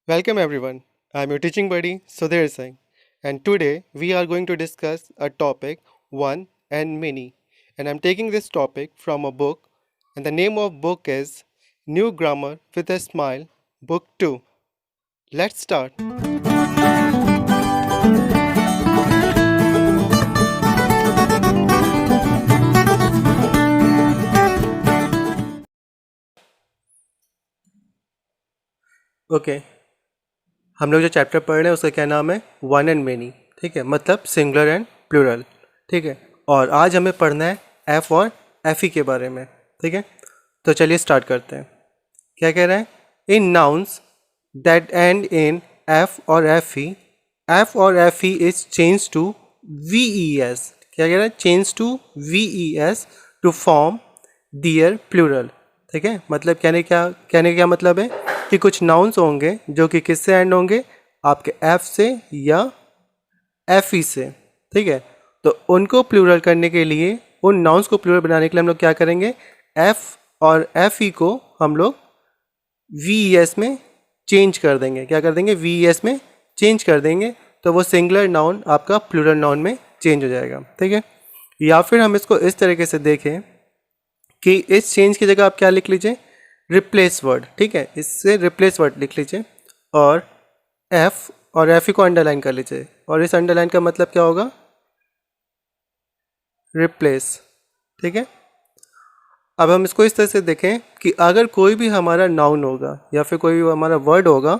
Welcome everyone. I'm your teaching buddy Sudhir Singh, and today we are going to discuss a topic one and many. And I'm taking this topic from a book, and the name of book is New Grammar with a Smile, Book 2. Let's start. Okay हम लोग जो chapter पढ़ रहे हैं उसका क्या नाम है वन एंड मेनी। ठीक है, मतलब सिंगुलर एंड प्लूरल। ठीक है, और आज हमें पढ़ना है एफ और एफ ई के बारे में। ठीक है, तो चलिए स्टार्ट करते हैं। क्या कह रहे हैं? In nouns that end in F और F E is change to V E S. क्या कह रहा है? Change to V E S to form their plural. ठीक है, मतलब कहने का क्या मतलब है कि कुछ नाउन्स होंगे जो कि किससे एंड होंगे, आपके एफ से या एफ ई से। ठीक है, तो उनको प्लूरल करने के लिए, उन नाउन्स को प्लूरल बनाने के लिए हम लोग क्या करेंगे, एफ और एफ ई को हम लोग वी ई एस में चेंज कर देंगे। क्या कर देंगे? वी ई एस में चेंज कर देंगे, तो वो सिंगुलर नाउन आपका प्लूरल नाउन में चेंज हो जाएगा। ठीक है, या फिर हम इसको इस तरीके से देखें कि इस चेंज की जगह आप क्या लिख लीजिए, रिप्लेस वर्ड। ठीक है, इससे रिप्लेस वर्ड लिख लीजिए और एफ और एफ ई को अंडरलाइन कर लीजिए, और इस अंडरलाइन का मतलब क्या होगा, रिप्लेस। ठीक है, अब हम इसको इस तरह से देखें कि अगर कोई भी हमारा नाउन होगा या फिर कोई भी हमारा वर्ड होगा,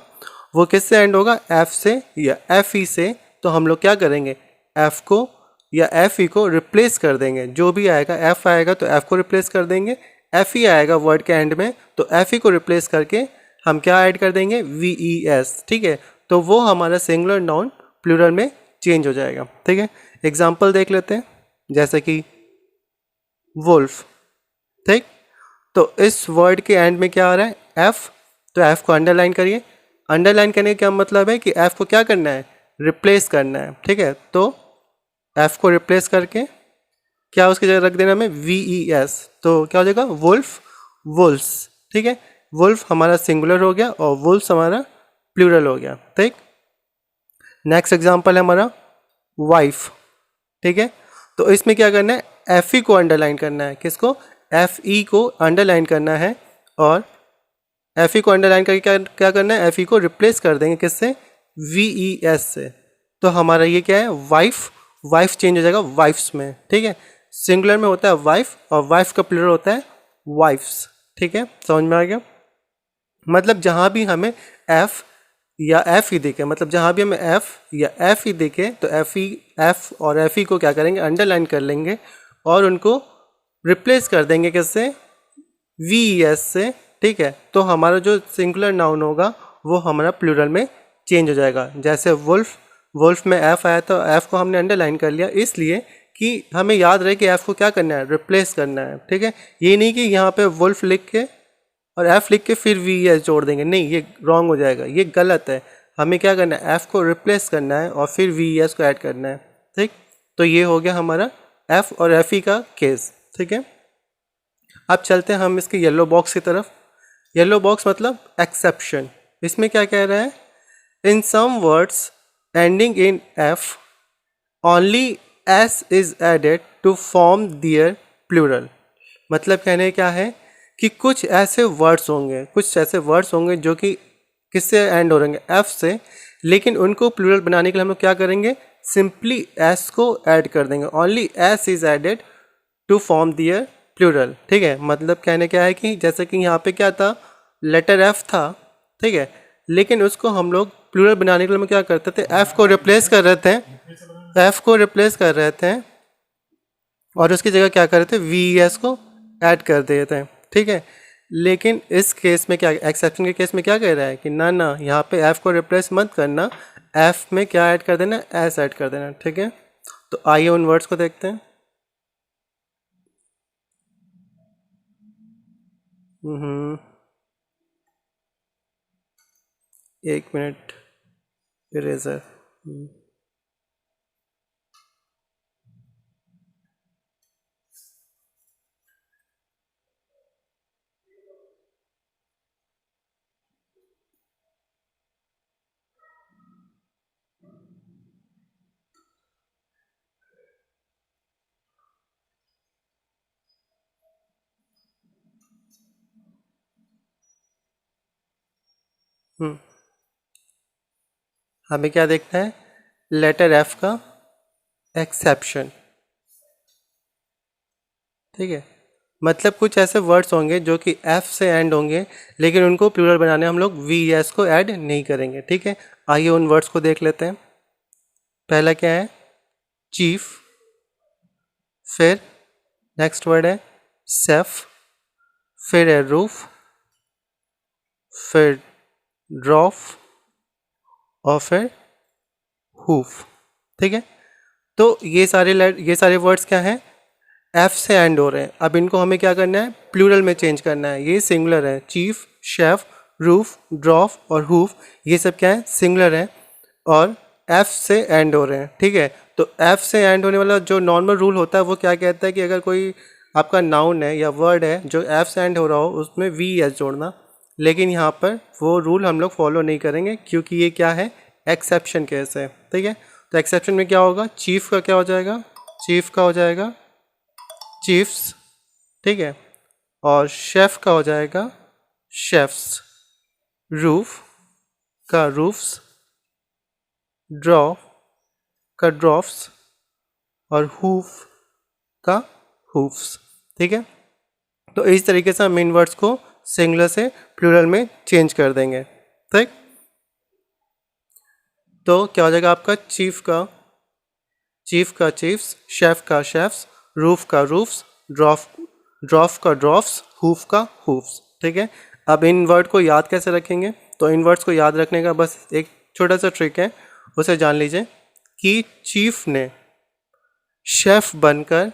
वो किससे एंड होगा, एफ से या एफ ई से, तो हम लोग क्या करेंगे, एफ को या एफ ई को रिप्लेस कर देंगे। जो भी आएगा, एफ आएगा तो एफ को रिप्लेस कर देंगे, एफ ई आएगा वर्ड के एंड में तो एफ ई को रिप्लेस करके हम क्या ऐड कर देंगे, वी ई एस। ठीक है, तो वो हमारा सिंगुलर नाउन प्लूरल में चेंज हो जाएगा। ठीक है, एग्जाम्पल देख लेते हैं, जैसे कि वुल्फ। ठीक, तो इस वर्ड के एंड में क्या आ रहा है, एफ, तो एफ को अंडरलाइन करिए। अंडरलाइन करने का क्या मतलब है कि एफ को क्या करना है, रिप्लेस करना है। ठीक है, तो एफ को रिप्लेस करके क्या उसकी जगह रख देना हमें, वी ई एस, तो क्या हो जाएगा, वुल्फ, वुल्स। ठीक है, वुल्फ हमारा सिंगुलर हो गया और वुल्स हमारा प्लूरल हो गया। ठीक, नेक्स्ट एग्जाम्पल है हमारा वाइफ। ठीक है, तो इसमें क्या करना है, एफ ई को अंडरलाइन करना है। किसको, एफ ई को अंडरलाइन करना है, और एफ ई को अंडरलाइन करके क्या क्या करना है, एफ ई को रिप्लेस कर देंगे किससे, वी ई एस से। तो हमारा ये क्या है, वाइफ, वाइफ चेंज हो जाएगा वाइफ्स में। ठीक है, सिंगुलर में होता है वाइफ और वाइफ का प्लूरल होता है वाइफ्स। ठीक है, समझ में आ गया? मतलब जहाँ भी हमें एफ या एफ ई दिखे, मतलब जहाँ भी हमें एफ या एफ ई दिखे, तो एफ ई, एफ और एफ ई को क्या करेंगे, अंडरलाइन कर लेंगे और उनको रिप्लेस कर देंगे किससे, वी ई एस से। ठीक है, तो हमारा जो सिंगुलर नाउन होगा वो हमारा प्लूरल में चेंज हो जाएगा। जैसे वुल्फ, वुल्फ में एफ आया तो एफ को हमने अंडरलाइन कर लिया, इसलिए कि हमें याद रहे कि एफ को क्या करना है, रिप्लेस करना है। ठीक है, ये नहीं कि यहाँ पे वुल्फ लिख के और एफ लिख के फिर वी एस जोड़ देंगे, नहीं, ये रॉन्ग हो जाएगा, ये गलत है। हमें क्या करना है, एफ को रिप्लेस करना है और फिर वी एस को ऐड करना है। ठीक, तो ये हो गया हमारा एफ और एफ ई का केस। ठीक है, अब चलते हैं हम इसके येलो बॉक्स की तरफ। येलो बॉक्स मतलब एक्सेप्शन। इसमें क्या कह रहा है, in some words ending in F only S is added to form their plural. मतलब कहने क्या है कि कुछ ऐसे वर्ड्स होंगे, कुछ ऐसे वर्ड्स होंगे जो कि किससे एंड हो रहेंगे, एफ से, लेकिन उनको प्लूरल बनाने के लिए हम लोग क्या करेंगे, सिंपली एस को ऐड कर देंगे। Only S is added to form their plural. ठीक है, मतलब कहने क्या है कि जैसे कि यहाँ पे क्या था, लेटर एफ था। ठीक है, लेकिन उसको हम लोग प्लूरल बनाने के लिए हम क्या करते थे, एफ को रिप्लेस कर रहे थे, एफ को रिप्लेस कर रहे थे और उसकी जगह क्या कर रहे थे, वी एस को ऐड कर देते हैं। ठीक है, लेकिन इस केस में क्या, एक्सेप्शन के केस में क्या कह रहा है कि ना ना, यहाँ पे एफ को रिप्लेस मत करना, एफ में क्या ऐड कर देना, एस ऐड कर देना। ठीक है, तो आइए उन वर्ड्स को देखते हैं। हम्म, एक मिनट, इरेजर। हमें क्या देखना है, लेटर एफ का एक्सेप्शन। ठीक है, मतलब कुछ ऐसे वर्ड्स होंगे जो कि एफ से एंड होंगे, लेकिन उनको प्लूरल बनाने हम लोग वी एस को ऐड नहीं करेंगे। ठीक है, आइए उन वर्ड्स को देख लेते हैं। पहला क्या है, चीफ, फिर नेक्स्ट वर्ड है सेफ, फिर है रूफ, फिर ड्रॉफ और फिर हूफ। ठीक है, तो ये सारे वर्ड्स क्या हैं, एफ से एंड हो रहे हैं। अब इनको हमें क्या करना है, प्लूरल में चेंज करना है। ये सिंगुलर है, चीफ, शेफ, रूफ, ड्रॉफ और हूफ, ये सब क्या है, सिंगुलर है और एफ से एंड हो रहे हैं। ठीक है, तो एफ से एंड होने वाला जो नॉर्मल रूल होता है वो क्या कहता है कि अगर कोई आपका नाउन है या वर्ड है जो एफ से एंड हो रहा हो उसमें वी एस जोड़ना, लेकिन यहाँ पर वो रूल हम लोग फॉलो नहीं करेंगे क्योंकि ये क्या है, एक्सेप्शन केस है। ठीक है, तो एक्सेप्शन में क्या होगा, चीफ का क्या हो जाएगा, चीफ का हो जाएगा चीफ्स। ठीक है, और शेफ का हो जाएगा शेफ्स, रूफ का रूफ्स, ड्रॉ का ड्रॉफ्स और हूफ का हूफ्स। ठीक है, तो इस तरीके से हम इन वर्ड्स को सिंगुलर से प्लूरल में चेंज कर देंगे। ठीक, तो क्या हो जाएगा आपका, चीफ का चीफ्स, शेफ का शेफ्स, रूफ का रूफ्स, ड्रॉफ का ड्रॉफ्स, हूफ का हूफ्स। ठीक है, अब इन वर्ड को याद कैसे रखेंगे, तो इन वर्ड्स को याद रखने का बस एक छोटा सा ट्रिक है, उसे जान लीजिए कि चीफ ने शेफ बनकर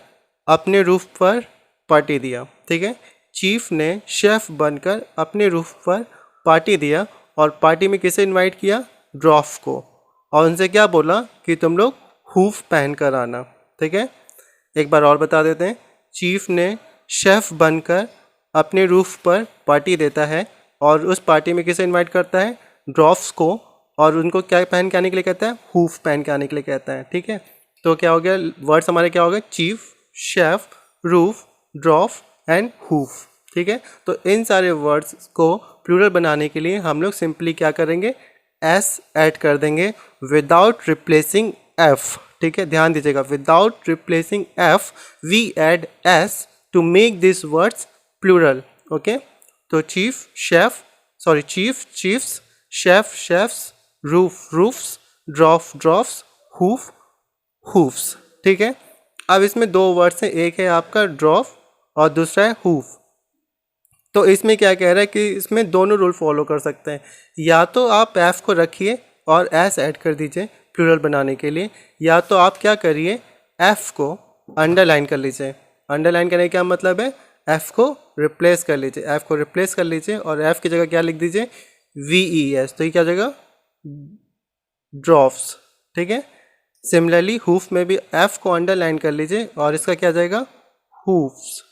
अपने रूफ पर पार्टी दिया। ठीक है, चीफ ने शेफ बनकर अपने रूफ पर पार्टी दिया और पार्टी में किसे इनवाइट किया, ड्रॉफ को, और उनसे क्या बोला कि तुम लोग हूफ पहन कर आना। ठीक है, एक बार और बता देते हैं, चीफ ने शेफ बनकर अपने रूफ पर पार्टी देता है और उस पार्टी में किसे इनवाइट करता है, ड्रॉफ्स को, और उनको क्या पहन के आने के लिए कहता है, हूफ पहन के आने के लिए कहता है। ठीक है, तो क्या हो गया, वर्ड्स हमारे क्या हो गए, chief, chef, roof, ड्रॉफ and hoof. ठीक है, तो इन सारे वर्ड्स को प्लूरल बनाने के लिए हम लोग सिंपली क्या करेंगे, एस ऐड कर देंगे विदाउट रिप्लेसिंग एफ। ठीक है, ध्यान दीजिएगा, without replacing F we add S to make this words plural. Okay, तो chief chiefs, chef chefs, roof roofs, dwarf dwarfs, hoof hoofs. ठीक है, अब इसमें दो वर्ड्स हैं, एक है आपका ड्रॉफ और दूसरा है हूफ। तो इसमें क्या कह रहा है कि इसमें दोनों रूल फॉलो कर सकते हैं, या तो आप एफ को रखिए और एस ऐड कर दीजिए प्लूरल बनाने के लिए, या तो आप क्या करिए, एफ को अंडरलाइन कर लीजिए। अंडरलाइन करने का क्या मतलब है, एफ को रिप्लेस कर लीजिए, एफ को रिप्लेस कर लीजिए और एफ की जगह क्या लिख दीजिए, वी ई एस, तो ये क्या हो जाएगा, ड्रॉफ्स। ठीक है, सिमिलरली हूफ में भी एफ को अंडरलाइन कर लीजिए और इसका क्या जाएगा, हूफ्स।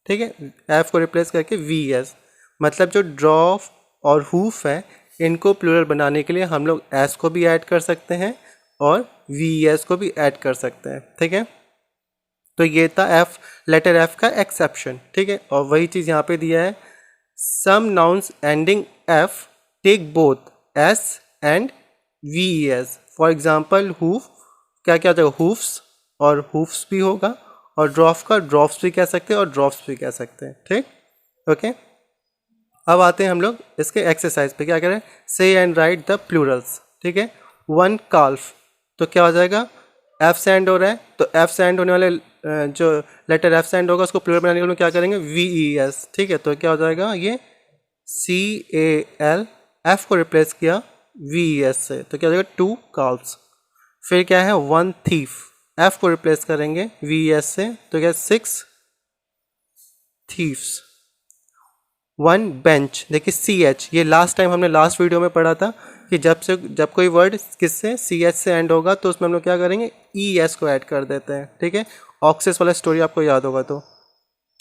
ठीक है, एफ को रिप्लेस करके वी एस, मतलब जो ड्रॉफ और हूफ है इनको प्लूरल बनाने के लिए हम लोग एस को भी ऐड कर सकते हैं और वी एस को भी ऐड कर सकते हैं। ठीक है, तो ये था एफ, लेटर एफ का एक्सेप्शन। ठीक है, और वही चीज़ यहाँ पे दिया है, some nouns ending F take both S and V S. For example hoof, क्या क्या होगा, हूफ्स और हूफ्स भी होगा, और ड्रॉफ का ड्रॉफ्स भी कह सकते हैं और ड्रॉफ्स भी कह सकते हैं। ठीक, ओके, अब आते हैं हम लोग इसके एक्सरसाइज पे, क्या करें, से एंड राइट द प्लूरल्स। ठीक है, वन काल्फ, तो क्या हो जाएगा, एफ से एंड हो रहा है, तो एफ से एंड होने वाले जो लेटर एफ से एंड होगा उसको प्लूरल बनाने के लिए क्या करेंगे, वी ई एस। ठीक है, तो क्या हो जाएगा, ये सी ए एल, एफ को रिप्लेस किया वी ई एस से, तो क्या हो जाएगा, टू काल्फ्स। फिर क्या है, वन थीफ, एफ को रिप्लेस करेंगे वी एस से, तो क्या, सिक्स थीफ्स। वन बेंच, देखिए सी एच, ये लास्ट टाइम हमने लास्ट वीडियो में पढ़ा था कि जब कोई वर्ड किससे सी एच से एंड होगा तो उसमें हम लोग क्या करेंगे, ई एस को ऐड कर देते हैं। ठीक है, ऑक्सेस वाला स्टोरी आपको याद होगा, तो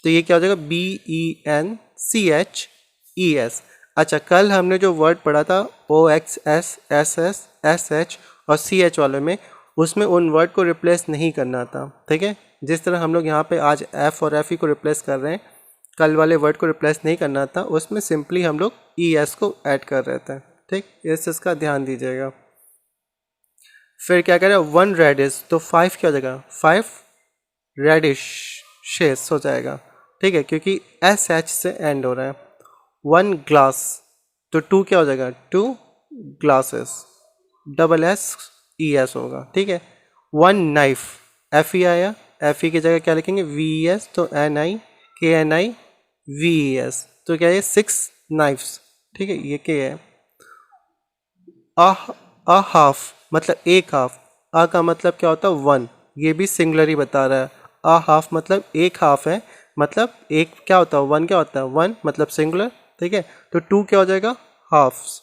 ये क्या हो जाएगा, B E N C H E S. अच्छा, कल हमने जो वर्ड पढ़ा था O X S S S S H और सी एच वाले में, उसमें उन वर्ड को रिप्लेस नहीं करना था। ठीक है, जिस तरह हम लोग यहाँ पे आज एफ और एफ ई को रिप्लेस कर रहे हैं, कल वाले वर्ड को रिप्लेस नहीं करना था, उसमें सिंपली हम लोग ई एस को ऐड कर रहे थे। ठीक, इसका ध्यान दीजिएगा। फिर क्या करें, 1 रेडिश, तो 5 क्या हो जाएगा, 5 रेडिशेस हो जाएगा। ठीक है, क्योंकि एस एच से एंड हो रहा है। 1 ग्लास, तो 2 क्या हो जाएगा, 2 glasses, double S E S होगा। ठीक है, 1 नाइफ, एफ ई आया, एफ ई की जगह क्या लिखेंगे, वी ई एस, तो एन आई के N I we E S, तो क्या है 6 नाइफ्स। ठीक है, ये क्या है। अ हाफ, मतलब एक हाफ, अ का मतलब क्या होता है 1, ये भी सिंगुलर ही बता रहा है। अ हाफ मतलब एक हाफ है, मतलब एक क्या होता है 1, क्या होता है 1 मतलब सिंगुलर। ठीक है, तो 2 क्या हो जाएगा, हाफ्स,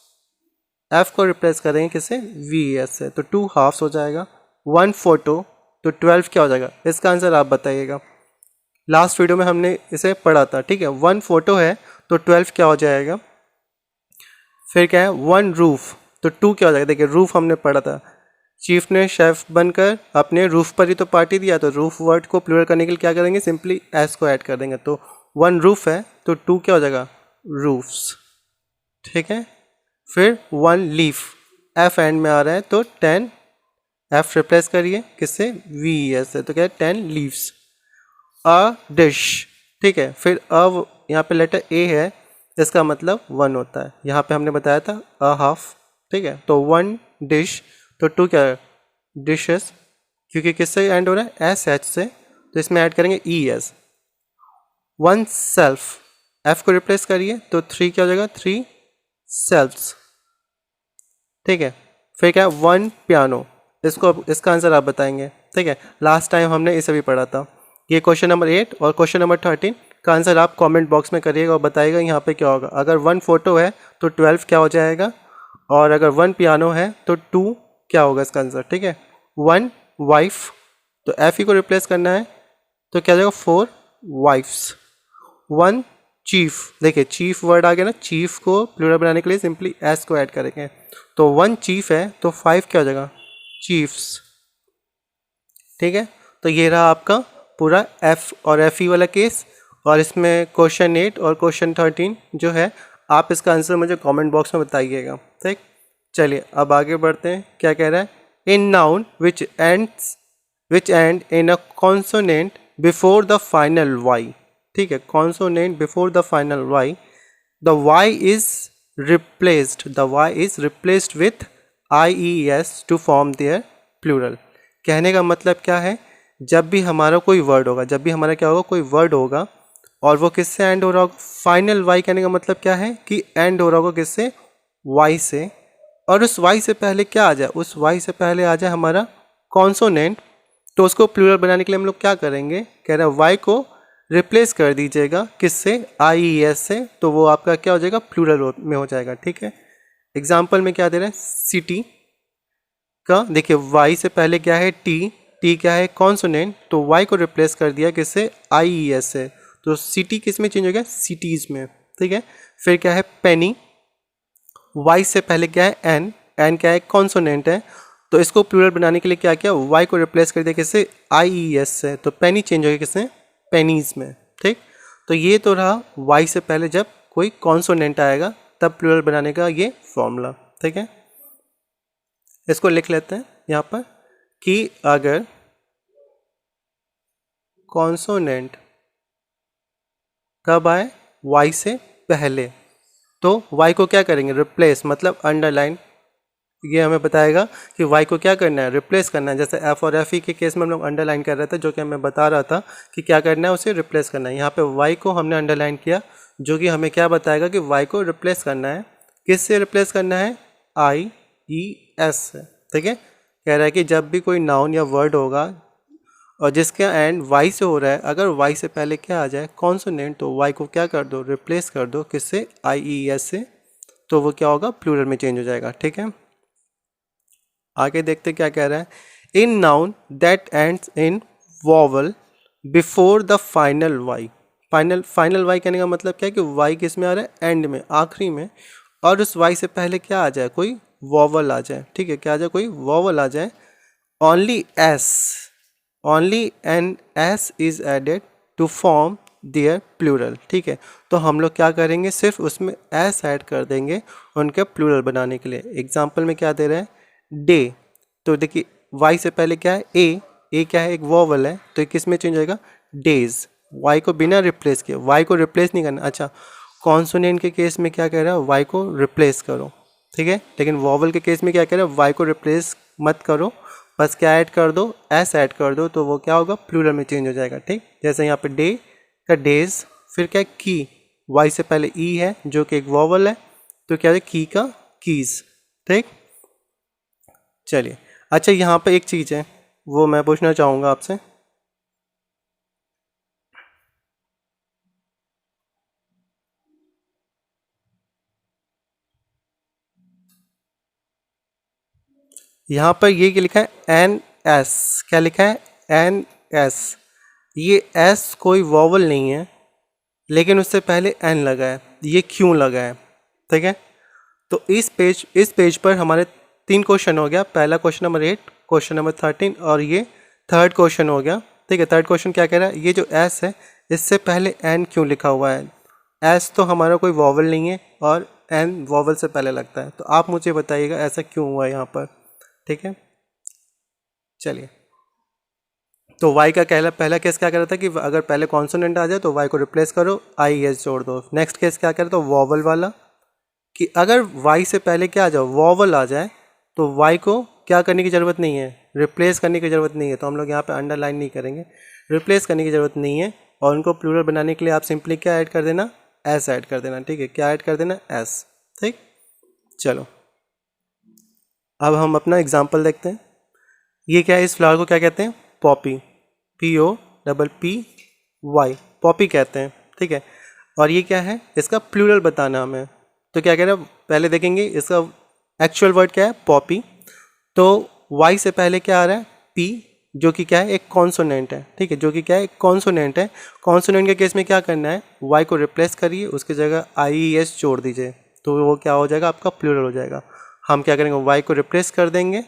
एफ को रिप्लेस करेंगे किससे, वी एस से, तो 2 हाफ्स हो जाएगा। 1 फोटो, तो 12 क्या हो जाएगा, इसका आंसर आप बताइएगा। लास्ट वीडियो में हमने इसे पढ़ा था। ठीक है, 1 फोटो है तो 12 क्या हो जाएगा। फिर क्या है 1 रूफ, तो 2 क्या हो जाएगा, देखिए रूफ हमने पढ़ा था, चीफ ने शेफ बनकर अपने रूफ पर ही तो पार्टी दिया, तो रूफ वर्ड को प्लूरल करने के लिए क्या करेंगे, सिंपली एस को ऐड कर देंगे। तो 1 रूफ है तो 2 क्या हो जाएगा, रूफ्स। ठीक है, फिर 1 लीफ, एफ एंड में आ रहा है तो 10, एफ रिप्लेस करिए किससे, वी एस से, तो क्या है 10 लीव्स। अ डिश, ठीक है, फिर यहाँ पे लेटर ए है, इसका मतलब 1 होता है। यहाँ पे हमने बताया था अ हाफ। ठीक है, तो 1 डिश, तो 2 क्या है, डिशेस, क्योंकि किससे एंड हो रहा है, एस एच से, तो इसमें ऐड करेंगे ई एस। 1 सेल्फ, एफ को रिप्लेस करिए तो 3 क्या हो जाएगा, 3 सेल्फ्स। ठीक है, फिर क्या है 1 पियानो, इसका आंसर आप बताएंगे। ठीक है, लास्ट टाइम हमने इसे भी पढ़ा था। ये क्वेश्चन नंबर 8 और क्वेश्चन नंबर 13 का आंसर आप कमेंट बॉक्स में करिएगा और बताइएगा यहाँ पे क्या होगा। अगर 1 फोटो है तो 12 क्या हो जाएगा, और अगर 1 पियानो है तो 2 क्या होगा इसका आंसर। ठीक है, 1 वाइफ, तो एफ ई को रिप्लेस करना है तो क्या हो जाएगा, 4 वाइफ्स। 1 चीफ, देखिए चीफ वर्ड आ गया ना, चीफ को प्लूरल बनाने के लिए सिंपली एस को ऐड करेंगे, तो 1 चीफ है तो 5 क्या हो जाएगा, चीफ्स। ठीक है, तो ये रहा आपका पूरा एफ और एफ ई वाला केस, और इसमें क्वेश्चन 8 और क्वेश्चन 13 जो है, आप इसका आंसर मुझे कमेंट बॉक्स में बताइएगा। ठीक, चलिए अब आगे बढ़ते हैं। क्या कह रहा है, in noun which end in a consonant before the final Y. ठीक है, consonant before the final Y, the Y is replaced with I E S to form their plural. कहने का मतलब क्या है, जब भी हमारा कोई वर्ड होगा, जब भी हमारा क्या होगा, कोई वर्ड होगा और वो किससे एंड हो रहा होगा, फाइनल वाई, कहने का मतलब क्या है कि एंड हो रहा होगा किससे, वाई से, और उस वाई से पहले क्या आ जाए, उस वाई से पहले आ जाए हमारा कॉन्सोनेंट, तो उसको प्लूरल बनाने के लिए हम लोग क्या करेंगे, कह रहे हैं वाई को रिप्लेस कर दीजिएगा किससे, आई ई एस से, तो वो आपका क्या हो जाएगा, प्लूरल में हो जाएगा। ठीक है, एग्जाम्पल में क्या दे रहे हैं, सिटी का, देखिए वाई से पहले क्या है, टी क्या है, कॉन्सोनेंट, तो वाई को रिप्लेस कर दिया किससे, आई ई एस से, तो सिटी किस में चेंज हो गया, सिटीज़ में। ठीक है, फिर क्या है पेनी, वाई से पहले क्या है, एन क्या है, कॉन्सोनेंट है, तो इसको प्लूरल बनाने के लिए क्या किया, वाई को रिप्लेस कर दिया किससे, आई ई एस से, तो पेनी चेंज हो गया किससे, पेनीज में। ठीक, तो ये तो रहा वाई से पहले जब कोई कॉन्सोनेंट आएगा तब प्लूरल बनाने का ये फॉर्मूला। ठीक है, इसको लिख लेते हैं यहाँ पर कि अगर कॉन्सोनेंट कब आए, वाई से पहले, तो वाई को क्या करेंगे, रिप्लेस, मतलब अंडरलाइन, ये हमें बताएगा कि वाई को क्या करना है, रिप्लेस करना है। जैसे एफ और एफ ई के केस में हम लोग अंडरलाइन कर रहे थे, जो कि हमें बता रहा था कि क्या करना है, उसे रिप्लेस करना है। यहाँ पे वाई को हमने अंडरलाइन किया, जो कि हमें क्या बताएगा कि वाई को रिप्लेस करना है, किससे रिप्लेस करना है, आई ई एस से। ठीक है, कह रहा है कि जब भी कोई नाउन या वर्ड होगा और जिसका एंड वाई से हो रहा है, अगर वाई से पहले क्या आ जाए, कॉन्सोनेंट, तो वाई को क्या कर दो, रिप्लेस कर दो किससे, आई ई एस से, तो वो क्या होगा, प्लूरल में चेंज हो जाएगा। ठीक है, आगे देखते क्या कह रहा है, in noun that ends in vowel before the final Y. Final Y कहने का मतलब क्या है कि वाई किस में आ रहा है, एंड में, आखिरी में, और उस वाई से पहले क्या आ जाए, कोई वॉवल आ जाए। ठीक है, क्या आ जाए, कोई वॉवल आ जाए, only N S is added to form their plural, ठीक है। तो हम लोग क्या करेंगे, सिर्फ उसमें एस ऐड कर देंगे उनके प्लूरल बनाने के लिए। एग्जाम्पल में क्या दे रहे हैं, डे, तो देखिए वाई से पहले क्या है, ए क्या है, एक वॉवल है, तो किस में चेंज होएगा, डेज। वाई को बिना रिप्लेस किए, वाई को रिप्लेस नहीं करना। अच्छा, कॉन्सोनेंट के केस में क्या कह रहा है, वाई को रिप्लेस करो, ठीक है। लेकिन वॉवल के केस में क्या कह रहा है, वाई को रिप्लेस मत करो, बस क्या ऐड कर दो, एस ऐड कर दो, तो वो क्या होगा, प्लूरल में चेंज हो जाएगा, ठीक। जैसे यहाँ पे डे का डेज, फिर क्या की, वाई से पहले ई है जो कि एक वॉवल है, तो क्या है, की का कीज, ठीक। चलिए, अच्छा यहाँ पे एक चीज़ है वो मैं पूछना चाहूँगा आपसे, यहाँ पर ये क्या लिखा है, एन एस, क्या लिखा है, एन एस। ये एस कोई वॉवल नहीं है, लेकिन उससे पहले एन लगा है, ये क्यों लगा है, ठीक है। तो इस पेज पर हमारे 3 क्वेश्चन हो गया। पहला क्वेश्चन नंबर 8, क्वेश्चन नंबर 13 और ये थर्ड क्वेश्चन हो गया, ठीक है। थर्ड क्वेश्चन क्या कह रहा है, ये जो एस है इससे पहले एन क्यों लिखा हुआ है। एस तो हमारा कोई वॉवल नहीं है और एन वॉवल से पहले लगता है, तो आप मुझे बताइएगा ऐसा क्यों हुआ है यहाँ पर, ठीक है। चलिए, तो y का पहला केस क्या कर रहा था कि अगर पहले कॉन्सोनेंट आ जाए तो y को रिप्लेस करो, आई एस जोड़ दो। नेक्स्ट केस क्या कर रहा था, वॉवल वाला, कि अगर y से पहले क्या आ जाए, वॉवल आ जाए, तो y को क्या करने की ज़रूरत नहीं है, रिप्लेस करने की ज़रूरत नहीं है। तो हम लोग यहाँ पे अंडरलाइन नहीं करेंगे, रिप्लेस करने की ज़रूरत नहीं है। और उनको प्लूरल बनाने के लिए आप सिंपली क्या ऐड कर देना, एस ऐड कर देना, ठीक है। क्या ऐड कर देना, एस, ठीक। चलो, अब हम अपना एग्जाम्पल देखते हैं। ये क्या है, इस फ्लावर को क्या कहते हैं, पॉपी, POPPY, पॉपी कहते हैं, ठीक है। और ये क्या है, इसका प्लूरल बताना हमें, तो क्या कह रहे हैं, पहले देखेंगे इसका एक्चुअल वर्ड क्या है, पॉपी। तो Y से पहले क्या आ रहा है, P, जो कि क्या है, एक कॉन्सोनेंट है, ठीक है, जो कि क्या है, एक कॉन्सोनेंट है। कॉन्सोनेंट के केस में क्या करना है, Y को रिप्लेस करिए, उसकी जगह IES जोड़ दीजिए, तो वो क्या हो जाएगा, आपका प्लूरल हो जाएगा। हम क्या करेंगे, Y को रिप्लेस कर देंगे,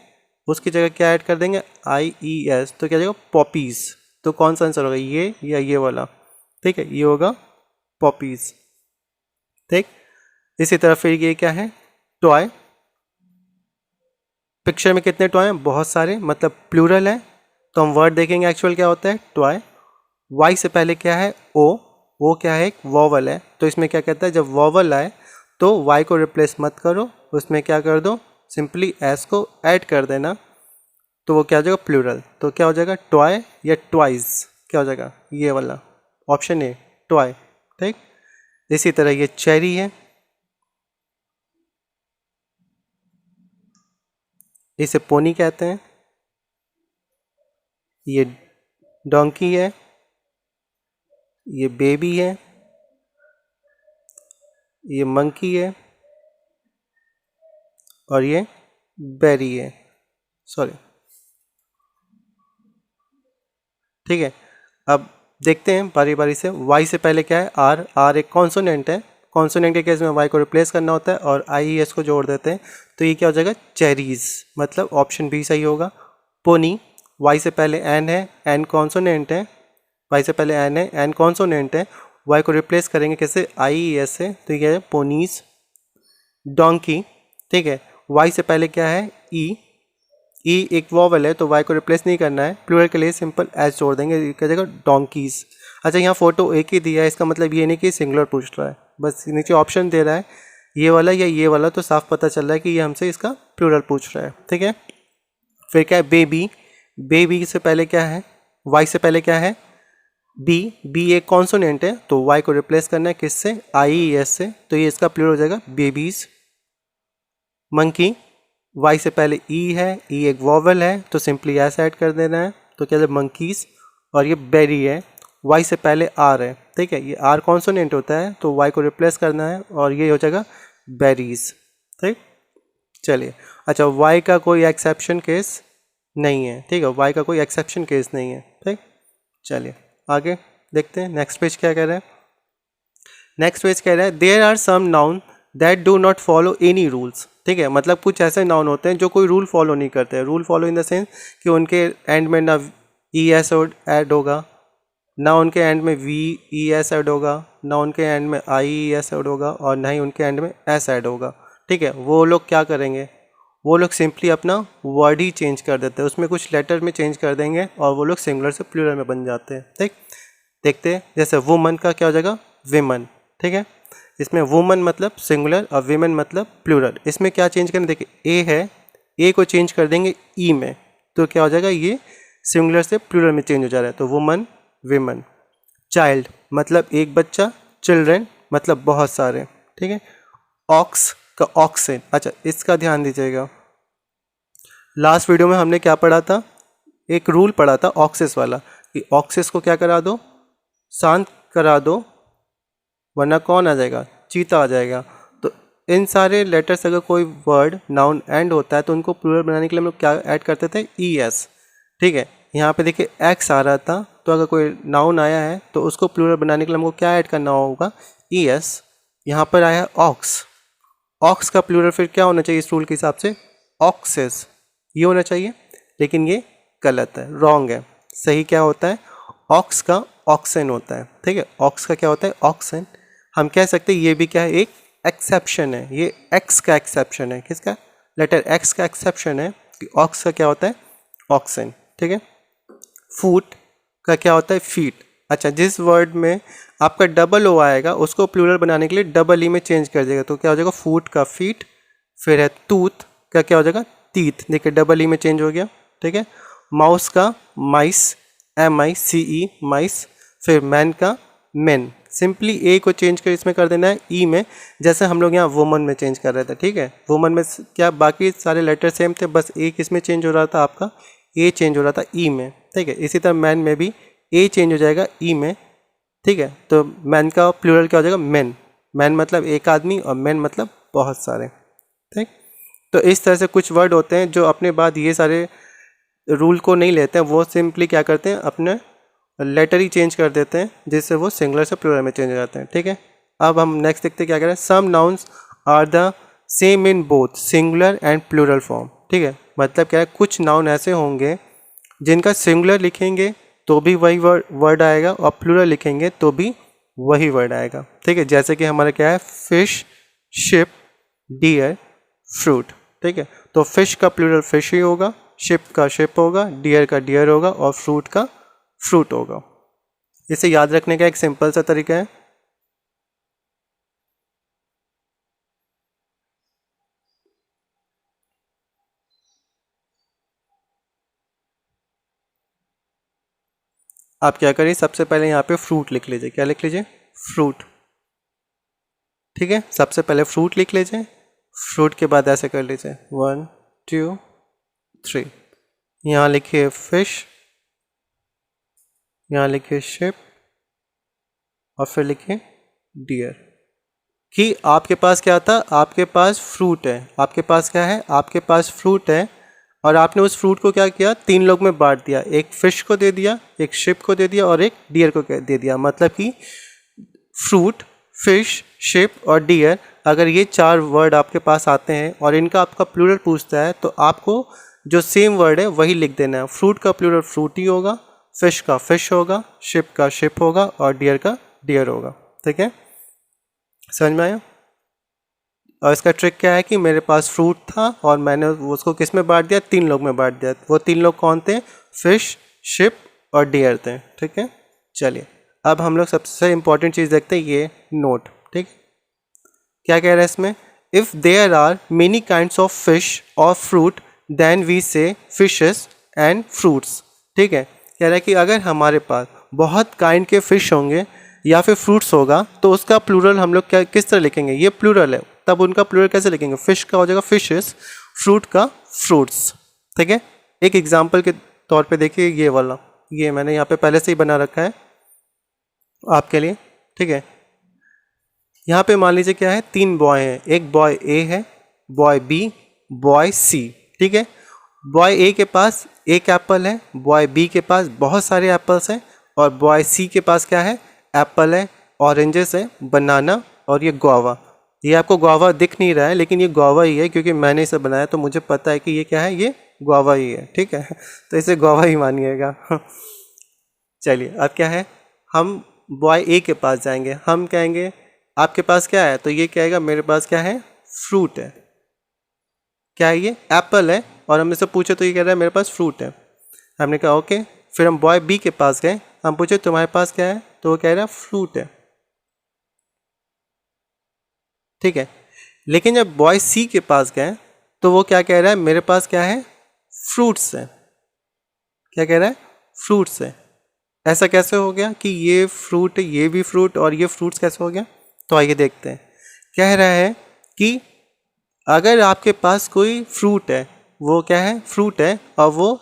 उसकी जगह क्या ऐड कर देंगे, IES, तो क्या जाएगा, पॉपीज़। तो कौन सा आंसर होगा, ये या ये वाला, ठीक है, ये होगा पॉपीज़, ठीक। इसी तरह फिर ये क्या है, टॉय। पिक्चर में कितने टॉय हैं, बहुत सारे, मतलब प्लूरल है, तो हम वर्ड देखेंगे एक्चुअल क्या होता है, टॉय। वाई से पहले क्या है, ओ क्या है, एक वॉवल है, तो इसमें क्या कहता है, जब वॉवल आए तो वाई को रिप्लेस मत करो, उसमें क्या कर दो, सिंपली एस को ऐड कर देना, तो वो क्या हो जाएगा, प्लूरल। तो क्या हो जाएगा, टॉय या ट्वाइस, क्या हो जाएगा, ये वाला ऑप्शन ए, टॉय, ठीक। इसी तरह ये चेरी है, इसे पोनी कहते हैं। ये डोंकी है, ये बेबी है, ये मंकी है, और ये बेरी है, सॉरी, ठीक है। अब देखते हैं बारी बारी से। वाई से पहले क्या है, आर एक कॉन्सोनेंट है, कॉन्सोनेंट के केस में वाई को रिप्लेस करना होता है और IES को जोड़ देते हैं, तो ये क्या हो जाएगा, चेरीज, मतलब ऑप्शन बी सही होगा। पोनी, वाई से पहले एन है, एन कॉन्सोनेंट है, वाई से पहले एन है, एन कॉन्सोनेंट है, वाई को रिप्लेस करेंगे कैसे, IES से, तो ये क्या है, पोनीज। डोंकी, ठीक है, वाई से पहले क्या है, ई एक वॉवल है, तो वाई को रिप्लेस नहीं करना है, प्लूरल के लिए सिंपल एस जोड़ देंगे, क्या जाएगा, डोंकीज। अच्छा, यहाँ फोटो एक ही दिया है, इसका मतलब ये नहीं कि सिंगुलर पूछ रहा है, बस नीचे ऑप्शन दे रहा है, ये वाला या ये वाला, तो साफ पता चल रहा है कि ये हमसे इसका प्लूरल पूछ रहा है, ठीक है। फिर क्या है, बेबी, बेबी से पहले क्या है, वाई से पहले क्या है, बी एक कॉन्सोनेंट है, तो वाई को रिप्लेस करना है किससे, IES से, तो ये इसका प्लूरल हो जाएगा, बेबीज। मंकी, वाई से पहले ई है, ई एक वॉवल है, तो सिंपली एस ऐड कर देना है, तो क्या है, मंकीज। और ये बेरी है, वाई से पहले आर है, ठीक है, ये आर कॉन्सोनेंट होता है, तो वाई को रिप्लेस करना है और ये हो जाएगा बेरीज, ठीक। चलिए, अच्छा, वाई का कोई एक्सेप्शन केस नहीं है, ठीक है, वाई का कोई एक्सेप्शन केस नहीं है, ठीक। चलिए आगे देखते हैं, नेक्स्ट पेज क्या कह रहा है। नेक्स्ट पेज कह रहा है, there are some noun that do not follow any rules, ठीक है, मतलब कुछ ऐसे नाउन होते हैं जो कोई रूल फॉलो नहीं करते हैं। Rule follow in the sense कि उनके एंड में ना ES ऐड होगा, ना उनके एंड में वी ई एस ऐड होगा, ना उनके एंड में आई ई एस ऐड होगा, और ना ही उनके एंड में एस ऐड होगा। ठीक है, वो लोग क्या करेंगे, वो लोग सिंपली अपना वर्ड ही चेंज कर देते हैं, उसमें कुछ लेटर में चेंज कर देंगे और वो लोग सिंगुलर से प्लूरल में बन जाते हैं। ठीक, देखते हैं, जैसे वुमन का क्या हो जाएगा, विमन। ठीक है, इसमें वुमन मतलब सिंगुलर और विमेन मतलब प्लूरल। इसमें क्या चेंज करें, देखिए ए है, ए को चेंज कर देंगे ई में, तो क्या हो जाएगा, ये सिंगुलर से प्लूरल में चेंज हो जा रहा है, तो वुमन विमन। चाइल्ड मतलब एक बच्चा, चिल्ड्रन मतलब बहुत सारे। ठीक है, ऑक्स का ऑक्सेन। अच्छा, इसका ध्यान दीजिएगा, लास्ट वीडियो में हमने क्या पढ़ा था, एक रूल पढ़ा था ऑक्सेस वाला, कि ऑक्सेस को क्या करा दो, शांत करा दो, वरना कौन आ जाएगा, चीता आ जाएगा। तो इन सारे लेटर्स अगर कोई वर्ड नाउन एंड होता है तो उनको प्लूरल बनाने के लिए हम लोग क्या ऐड करते थे, ई एस। ठीक है, यहाँ पे देखिए एक्स आ रहा था, तो अगर कोई नाउन आया है तो उसको प्लूरल बनाने के लिए हमको क्या ऐड करना होगा, ई एस। यहाँ पर आया है ऑक्स, ऑक्स का प्लूरल फिर क्या होना चाहिए इस रूल के हिसाब से, ऑक्सेस, ये होना चाहिए, लेकिन ये गलत है, रॉन्ग है। सही क्या होता है, ऑक्स का ऑक्सेन होता है। ठीक है, ऑक्स का क्या होता है, ऑक्सेन। हम कह सकते हैं ये भी क्या है, एक एक्सेप्शन है, ये एक्स का एक्सेप्शन है, किसका, लेटर एक्स का एक्सेप्शन है कि ऑक्स का क्या होता है, ऑक्सेन। ठीक है, फूट का क्या होता है, फीट। अच्छा, जिस वर्ड में आपका डबल ओ आएगा उसको प्लूरल बनाने के लिए डबल ई में चेंज कर देगा, तो क्या हो जाएगा, फूट का फीट। फिर है टूथ का क्या हो जाएगा, टीथ, देखिए डबल ई में चेंज हो गया। ठीक है, माउस का माइस, एम आई सी ई, माइस। फिर मैन का मैन, सिंपली ए को चेंज कर इसमें कर देना है ई में, जैसे हम लोग यहाँ वुमन में चेंज कर रहे थे। ठीक है, वुमन में क्या बाकी सारे लेटर सेम थे, बस ए किस में चेंज हो रहा था, आपका ए चेंज हो रहा था ई में। ठीक है, इसी तरह मैन में भी ए चेंज हो जाएगा ई में। ठीक है, तो मैन का प्लूरल क्या हो जाएगा, मैन। मैन मतलब एक आदमी और मैन मतलब बहुत सारे। ठीक, तो इस तरह से कुछ वर्ड होते हैं जो अपने बाद ये सारे रूल को नहीं लेते हैं, वो सिंपली क्या करते हैं, अपने लेटर ही चेंज कर देते हैं, जिससे वो सिंगुलर से प्लूरल में चेंज हो जाते हैं। ठीक है, अब हम नेक्स्ट देखते हैं क्या करें, some nouns are the same in both singular and plural form. ठीक है, मतलब क्या है, कुछ नाउन ऐसे होंगे जिनका सिंगुलर लिखेंगे तो भी वही वर्ड आएगा और प्लूरल लिखेंगे तो भी वही वर्ड आएगा। ठीक है, जैसे कि हमारा क्या है, फिश, शिप, डियर, फ्रूट। ठीक है, तो फिश का प्लूरल फिश ही होगा, शिप का शिप होगा, डियर का डियर होगा और फ्रूट का फ्रूट होगा। इसे याद रखने का एक सिंपल सा तरीका है, आप क्या करिए, सबसे पहले यहाँ पे फ्रूट लिख लीजिए, क्या लिख लीजिए, फ्रूट। ठीक है, सबसे पहले फ्रूट लिख लीजिए, फ्रूट के बाद ऐसे कर लीजिए 1 2 3, यहाँ लिखिए फिश, यहाँ लिखिए शिप और फिर लिखिए डियर। कि आपके पास क्या था, आपके पास फ्रूट है, आपके पास क्या है, आपके पास फ्रूट है, और आपने उस फ्रूट को क्या किया, 3 लोग में बांट दिया, एक फिश को दे दिया, एक शिप को दे दिया और एक डियर को दे दिया। मतलब कि फ्रूट, फिश, शिप और डियर, अगर ये 4 वर्ड आपके पास आते हैं और इनका आपका प्लूरल पूछता है तो आपको जो सेम वर्ड है वही लिख देना है। फ्रूट का प्लूरल फ्रूट ही होगा, फिश का फिश होगा, शिप का शिप होगा और डियर का डियर होगा। ठीक है, समझ में आया। और इसका ट्रिक क्या है कि मेरे पास फ्रूट था और मैंने उसको किस में बांट दिया, 3 लोग में बांट दिया। वो 3 लोग कौन थे, फिश, शिप और डियर थे। ठीक है, चलिए अब हम लोग सबसे इंपॉर्टेंट चीज़ देखते हैं, ये नोट। ठीक, क्या कह रहा है इसमें, if there are many kinds of fish और fruit then we say fishes and fruits. ठीक है, कह रहा है कि अगर हमारे पास बहुत काइंड के फिश होंगे या फिर फ्रूट्स होगा तो उसका प्लूरल हम लोग क्या किस तरह लिखेंगे, ये प्लूरल है, तब उनका प्लूरल कैसे लिखेंगे, फिश का हो जाएगा फिशेस, फ्रूट का फ्रूट्स। ठीक है, एक एग्जाम्पल के तौर पे देखिए, ये वाला, ये मैंने यहाँ पे पहले से ही बना रखा है आपके लिए। ठीक है, यहाँ पे मान लीजिए क्या है, 3 बॉय हैं, एक बॉय ए है, बॉय बी, बॉय सी। ठीक है, बॉय ए के पास एक एप्पल है, बॉय बी के पास बहुत सारे एप्पल्स हैं और बॉय सी के पास क्या है, एप्पल है, ऑरेंजेस है, बनाना और ये गुआवा। ये आपको गुआवा दिख नहीं रहा है लेकिन ये गुआवा ही है क्योंकि मैंने इसे बनाया तो मुझे पता है कि ये क्या है, ये गुआवा ही है। ठीक है, तो इसे गुआवा ही मानिएगा। चलिए अब क्या है, हम बॉय ए के पास जाएंगे, हम कहेंगे आपके पास क्या है, तो ये कहेगा मेरे पास क्या है, फ्रूट है। क्या है ये, एप्पल है, और हम इससे पूछे तो ये कह रहा है मेरे पास फ्रूट है। हमने कहा ओके। फिर हम बॉय बी के पास गए, हम पूछे तुम्हारे पास क्या है, तो वो कह रहा है फ्रूट है, ठीक है। लेकिन जब बॉय सी के पास गए तो वो क्या कह रहा है, मेरे पास क्या है, फ्रूट्स है। क्या कह रहा है, फ्रूट्स है। ऐसा कैसे हो गया कि ये फ्रूट, ये भी फ्रूट और ये फ्रूट्स कैसे हो गया, तो आइए देखते हैं। कह रहा है कि अगर आपके पास कोई फ्रूट है, वो क्या है, फ्रूट है, और वो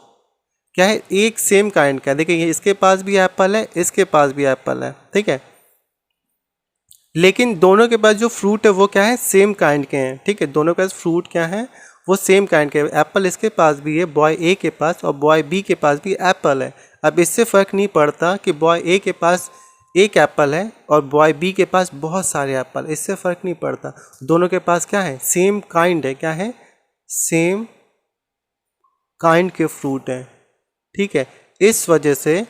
क्या है, एक सेम काइंड का है। देखिए इसके पास भी एप्पल है, इसके पास भी एप्पल है, ठीक है। लेकिन दोनों के पास जो फ्रूट है वो क्या है, सेम काइंड के हैं, ठीक है। दोनों के पास फ्रूट क्या है, वो सेम काइंड के हैं। एप्पल इसके पास भी है बॉय ए के पास, और बॉय बी के पास भी एप्पल है। अब इससे फ़र्क नहीं पड़ता कि बॉय ए के पास एक एप्पल है और बॉय बी के पास बहुत सारे एप्पल, इससे फ़र्क नहीं पड़ता। दोनों के पास क्या है, सेम काइंड है। क्या है, सेम काइंड के फ्रूट हैं, ठीक है। इस वजह से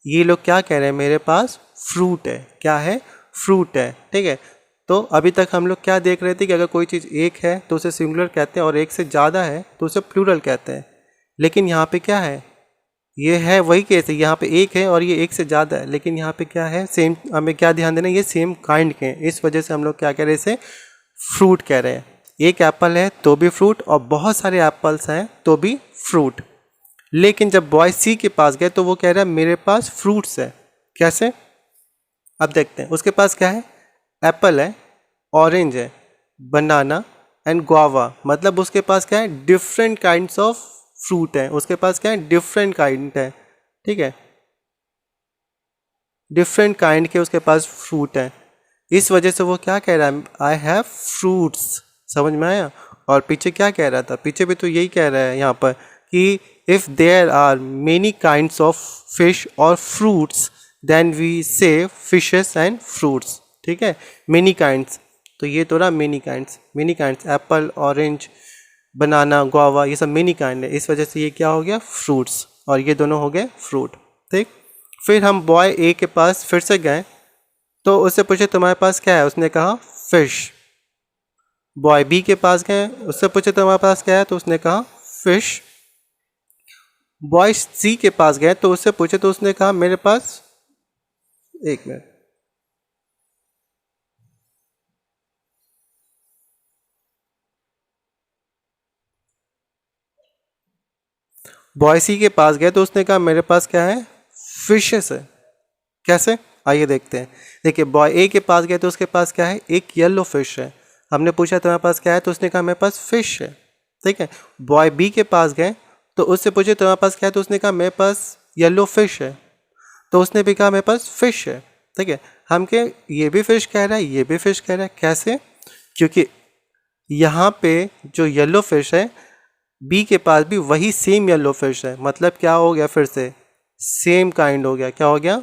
ये लोग क्या कह रहे हैं, मेरे पास फ्रूट है। क्या है, फ्रूट है, ठीक है। तो अभी तक हम लोग क्या देख रहे थे कि अगर कोई चीज़ एक है तो उसे सिंगुलर कहते हैं, और एक से ज़्यादा है तो उसे प्लूरल कहते हैं। लेकिन यहाँ पे क्या है, ये है वही केस है, यहाँ पे एक है और ये एक से ज़्यादा है, लेकिन यहाँ पे क्या है, सेम, हमें क्या ध्यान देना है, ये सेम काइंड के हैं। इस वजह से हम लोग क्या कह रहे हैं, इसे फ्रूट कह रहे हैं। एक एप्पल है तो भी फ्रूट, और बहुत सारे एप्पल्स हैं तो भी फ्रूट। लेकिन जब बॉय सी के पास गए तो वो कह रहा है मेरे पास फ्रूट्स है। कैसे, अब देखते हैं। उसके पास क्या है, एप्पल है, ऑरेंज है, बनाना एंड गुआवा। मतलब उसके पास क्या है, डिफरेंट काइंड्स ऑफ फ्रूट है। उसके पास क्या है, डिफरेंट काइंड है, ठीक है। डिफरेंट काइंड के उसके पास फ्रूट है। इस वजह से वो क्या कह रहा है, आई हैव फ्रूट्स। समझ में आया। और पीछे क्या कह रहा था, पीछे भी तो यही कह रहा है यहाँ पर कि if there are many kinds of fish और fruits then we say fishes and fruits, ठीक है। मेनी काइंड्स, तो ये तो रहा many kinds. Many kinds, apple, orange, banana, guava, ये सब मेनी काइंड है। इस वजह से ये क्या हो गया, फ्रूट्स, और ये दोनों हो गए फ्रूट, ठीक। फिर हम बॉय ए के पास फिर से गए तो उससे पूछे तुम्हारे पास क्या है, उसने कहा फिश। बॉय बी के पास गए, उससे पूछे तुम्हारे पास क्या है, तो उसने कहा फिश। बॉय सी के पास गए तो उससे पूछे तो उसने कहा मेरे पास, एक मिनट, बॉय सी के पास गए तो उसने कहा मेरे पास क्या है, फिशेस है। कैसे, आइए देखते हैं। देखिए बॉय ए के पास गए तो उसके पास क्या है, एक येलो फिश है। हमने पूछा तुम्हारे पास क्या है, तो उसने कहा मेरे पास फिश है, ठीक है। बॉय बी के पास गए तो उससे पूछे तुम्हारे पास क्या है, तो उसने कहा मेरे पास येलो फिश है, तो उसने भी कहा मेरे पास फिश है, ठीक है। हम के ये भी फिश कह रहा है, ये भी फिश कह रहा है। कैसे, क्योंकि यहाँ पे जो येलो फिश है, बी के पास भी वही सेम येलो फिश है। मतलब क्या हो गया, फिर से सेम काइंड हो गया। क्या हो गया,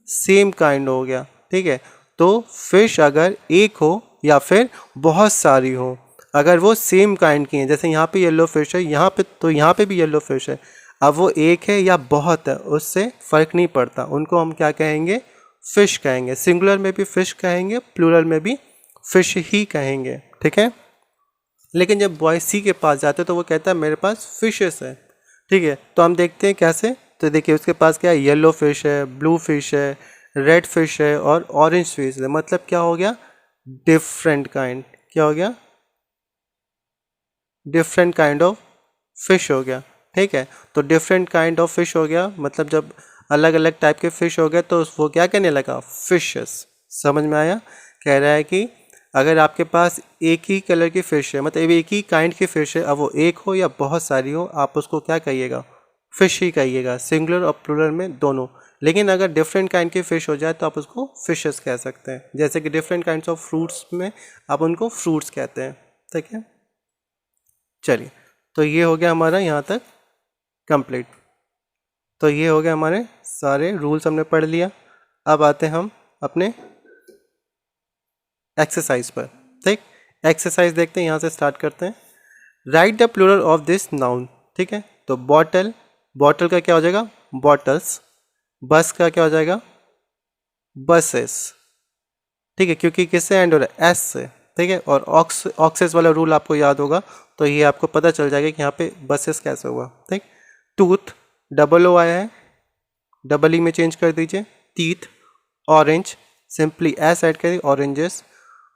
सेम काइंड हो गया, ठीक है। तो फिश अगर एक हो या फिर बहुत सारी हो, अगर वो सेम काइंड की हैं, जैसे यहाँ पे येलो फिश है, यहाँ पे तो यहाँ पे भी येलो फिश है, अब वो एक है या बहुत है उससे फ़र्क नहीं पड़ता, उनको हम क्या कहेंगे, फ़िश कहेंगे। सिंगुलर में भी फ़िश कहेंगे, प्लूरल में भी फ़िश ही कहेंगे, ठीक है। लेकिन जब बॉय सी के पास जाते तो वो कहता है मेरे पास फिशेस है, ठीक है। तो हम देखते हैं कैसे। तो देखिए उसके पास क्या है, येलो फिश है, ब्लू फिश है, रेड फिश है और ऑरेंज फिश है। मतलब क्या हो गया, डिफरेंट काइंड। क्या हो गया, डिफरेंट काइंड ऑफ फिश हो गया, ठीक है। तो डिफरेंट काइंड ऑफ फिश हो गया, मतलब जब अलग अलग टाइप के फिश हो गए तो वो क्या कहने लगा, फिशेस। समझ में आया। कह रहा है कि अगर आपके पास एक ही कलर की फ़िश है, मतलब एक ही काइंड की फ़िश है, अब वो एक हो या बहुत सारी हो, आप उसको क्या कहिएगा, फ़िश ही कहिएगा, सिंगुलर और प्लूरल में दोनों। लेकिन अगर डिफरेंट काइंड की फ़िश हो जाए तो आप उसको फिशेस कह सकते हैं। जैसे कि डिफरेंट काइंड्स ऑफ फ्रूट्स में आप उनको फ्रूट्स कहते हैं, ठीक है। चलिए, तो ये हो गया हमारा यहाँ तक कंप्लीट। तो ये हो गया हमारे सारे रूल्स हमने पढ़ लिया। अब आते हैं हम अपने एक्सरसाइज पर, ठीक। एक्सरसाइज देखते हैं, यहाँ से स्टार्ट करते हैं। Write the plural of this noun, ठीक है। तो बॉटल, बॉटल का क्या हो जाएगा, बॉटल्स। बस का क्या हो जाएगा, बसेस, ठीक है, क्योंकि किससे एंड हो रहा है, एस से, ठीक है। और ऑक्सेस वाला रूल आपको याद होगा, तो ये आपको पता चल जाएगा कि यहाँ पे बसेस कैसे हुआ, ठीक। टूथ, डबल ओ आया है, डबल ई में चेंज कर दीजिए। Teeth, orange, simply S add करिए, ऑरेंजेस।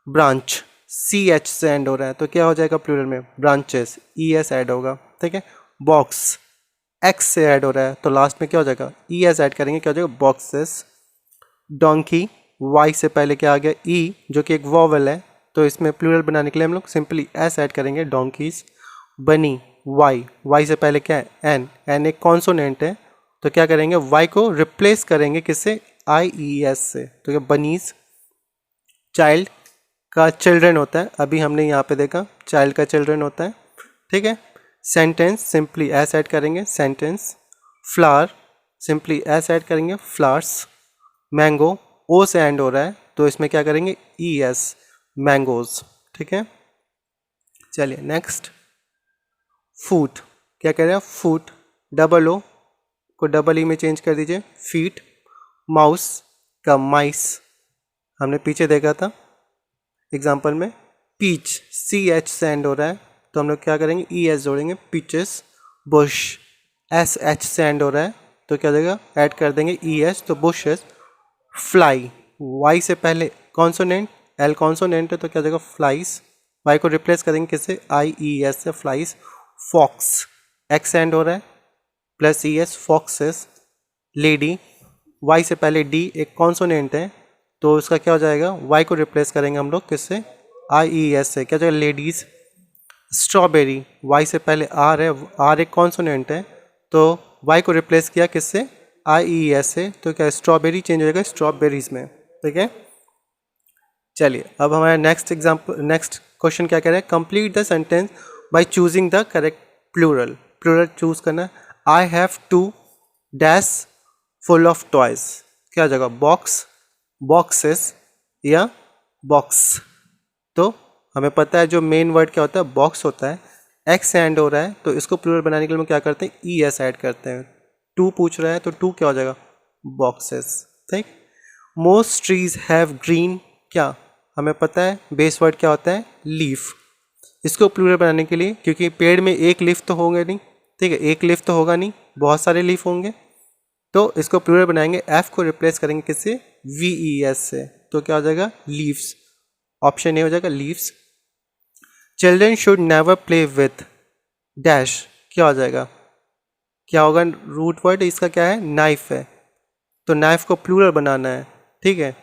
ब्रांच, सी एच से एंड हो रहा है, तो क्या हो जाएगा प्लूरल में, ब्रांचेस, ई एस ऐड होगा, ठीक है। बॉक्स, एक्स से ऐड हो रहा है, तो लास्ट में क्या हो जाएगा, ई एस ऐड करेंगे, क्या हो जाएगा, बॉक्सेस। डोंकी, वाई से पहले क्या आ गया, ई, जो कि एक वॉवल है, तो इसमें प्लूरल बनाने के लिए हम लोग सिंपली एस ऐड करेंगे, डोंकीज। बनी, वाई, वाई से पहले क्या है, एन, एन एक कॉन्सोनेंट है, तो क्या करेंगे, वाई को रिप्लेस करेंगे किससे, आई ई एस से, तो क्या बनीज। चाइल्ड का चिल्ड्रन होता है, अभी हमने यहाँ पे देखा चाइल्ड का चिल्ड्रन होता है, ठीक है। सेंटेंस, सिंपली एस ऐड करेंगे, sentence. Flower, simply S add करेंगे, फ्लावर्स। मैंगो, ओ से एंड हो रहा है, तो इसमें क्या करेंगे, ई एस, मैंगोज, ठीक है। चलिए नेक्स्ट, फूट, क्या कह रहे हैं, फूट, डबल ओ को डबल ई में चेंज कर दीजिए, फीट। माउस का माइस, हमने पीछे देखा था एग्जाम्पल में। पीच, सी एच से एंड हो रहा है, तो हम लोग क्या करेंगे, ई एस जोड़ेंगे, पीचेस। बुश, एस एच से एंड हो रहा है, तो क्या हो जाएगा, ऐड कर देंगे ई एस, तो बुशेस। फ्लाई, वाई से पहले कॉन्सोनेंट, एल कॉन्सोनेंट है, तो क्या हो जाएगा, फ्लाइज। वाई को रिप्लेस करेंगे किससे, आई ई एस से, फ्लाइज। फॉक्स, एक्स एंड हो रहा है, plus E S, foxes. Lady, Y से पहले डी एक कॉन्सोनेंट है, तो उसका क्या हो जाएगा, वाई को रिप्लेस करेंगे हम लोग किससे, आई ई एस से, क्या हो जाएगा, लेडीज। स्ट्रॉबेरी, वाई से पहले आर है, आर एक कॉन्सोनेंट है, तो वाई को रिप्लेस किया किससे, आई ई एस से, तो क्या स्ट्रॉबेरी चेंज हो जाएगा स्ट्रॉबेरीज में, ठीक है। चलिए अब हमारा नेक्स्ट एग्जाम्पल, नेक्स्ट क्वेश्चन क्या कह रहा है, complete the sentence by choosing the correct plural. Plural choose करना, I have two dash full of toys, क्या हो जाएगा, बॉक्स, बॉक्सेस या बॉक्स। तो हमें पता है जो मेन वर्ड क्या होता है, बॉक्स होता है। एक्स एंड हो रहा है, तो इसको प्लूरल बनाने के लिए हम क्या करते हैं, ई एस ऐड करते हैं। टू पूछ रहा है, तो टू क्या हो जाएगा, बॉक्सेस, ठीक। मोस्ट ट्रीज हैव ग्रीन, क्या हमें पता है बेस वर्ड क्या होता है, लीफ। इसको प्लूरल बनाने के लिए, क्योंकि पेड़ में एक लीफ तो होंगे नहीं, ठीक है, एक लीफ तो होगा नहीं, बहुत सारे लीफ होंगे, तो इसको प्लूरल बनाएंगे, एफ को रिप्लेस करेंगे किससे, वी ई एस से, तो क्या हो जाएगा, लीव्स। ऑप्शन ए हो जाएगा, leaves. Children should never play with dash, क्या हो जाएगा, क्या होगा, रूट वर्ड इसका क्या है, नाइफ है, तो नाइफ को प्लूरल बनाना है, ठीक है।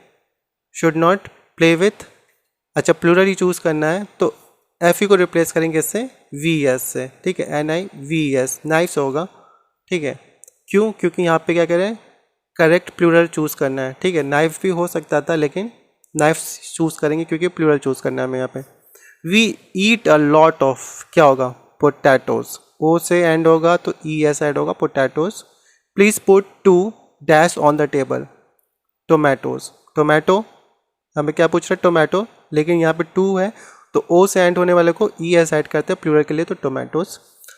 शुड नॉट प्ले विथ, अच्छा प्लूरल ही चूज करना है, तो एफ ई को रिप्लेस करेंगे इससे, वी एस से, ठीक है, एन आई वी एस, नाइफ्स होगा, ठीक है। क्यों, क्योंकि यहाँ पे क्या कह रहे हैं, करेक्ट प्लूरल चूज करना है, ठीक है। नाइफ भी हो सकता था, लेकिन नाइफ चूज करेंगे क्योंकि प्लूरल चूज करना है हमें यहाँ पे। We eat a lot of, क्या होगा, पोटैटोज, ओ से एंड होगा, तो ई एस एंड होगा, potatoes. Please put two dash on the table, tomatoes, tomato, हमें क्या पूछ रहे हैं, टोमेटो, लेकिन यहाँ पे टू है, तो ओ से एंड होने वाले को ई एस ऐड करते हैं प्लूरल के लिए, तो tomatoes.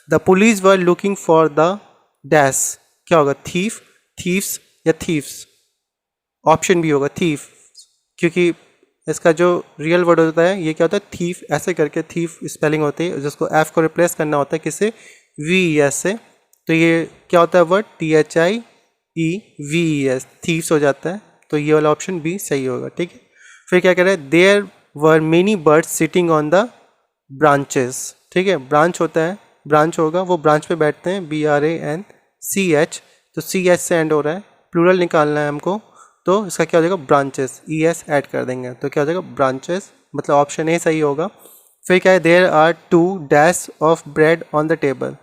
The police were looking for the dash, क्या होगा, थीफ, थीव्स या थीव्स। ऑप्शन बी होगा, थीफ, क्योंकि इसका जो रियल वर्ड होता है ये क्या होता है, थीफ, ऐसे करके थीफ स्पेलिंग होती है, जिसको एफ को रिप्लेस करना होता है किससे, वी ई एस से, तो ये क्या होता है word, T H I E V E S, thieves हो जाता है, तो ये वाला ऑप्शन बी सही होगा, ठीक है। फिर क्या कह रहे हैं, there were many birds sitting on the branches, ठीक है, ब्रांच होता है, ब्रांच होगा, वो ब्रांच पे बैठते हैं, B R A N C H, तो सी एच से एंड हो रहा है, प्लूरल निकालना है हमको, तो इसका क्या हो जाएगा, ब्रांचेस, ई एस ऐड कर देंगे, तो क्या हो जाएगा, ब्रांचेस, मतलब ऑप्शन ए सही होगा। फिर क्या है, there are two dash of bread on the table,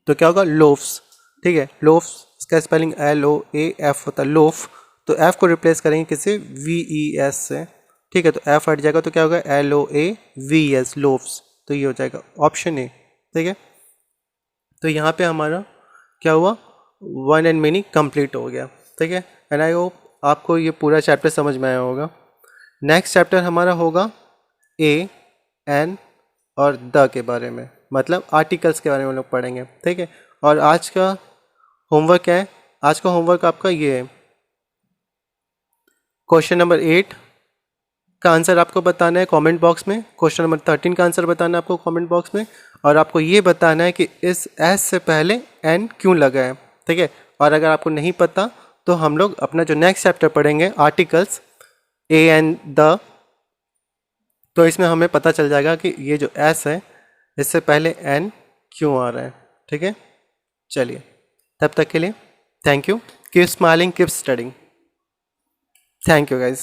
तो क्या होगा, लोफ्स, ठीक है, लोफ्स, इसका spelling L O A F होता है, लोफ, तो एफ को रिप्लेस करेंगे किससे, वी ई एस से, ठीक है, तो एफ हट जाएगा, तो क्या होगा, L O A V S, loafs, तो ये हो जाएगा ऑप्शन ए, ठीक है। तो यहाँ पे हमारा क्या हुआ, वन एंड मेनी कंप्लीट हो गया, ठीक है। एंड आई होप आपको ये पूरा चैप्टर समझ में आया होगा। नेक्स्ट चैप्टर हमारा होगा ए एन और द के बारे में, मतलब आर्टिकल्स के बारे में हम लोग पढ़ेंगे, ठीक है। और आज का होमवर्क है, आज का होमवर्क आपका ये है, क्वेश्चन नंबर 8 का आंसर आपको बताना है कमेंट बॉक्स में। क्वेश्चन नंबर 13 का आंसर बताना है आपको कमेंट बॉक्स में। और आपको ये बताना है कि इस एस से पहले एन क्यों लगा है, ठीक है। और अगर आपको नहीं पता तो हम लोग अपना जो नेक्स्ट चैप्टर पढ़ेंगे आर्टिकल्स ए एंड द, तो इसमें हमें पता चल जाएगा कि ये जो एस है इससे पहले एन क्यों आ रहा है, ठीक है। चलिए, तब तक के लिए thank you, keep smiling, keep studying, thank you guys.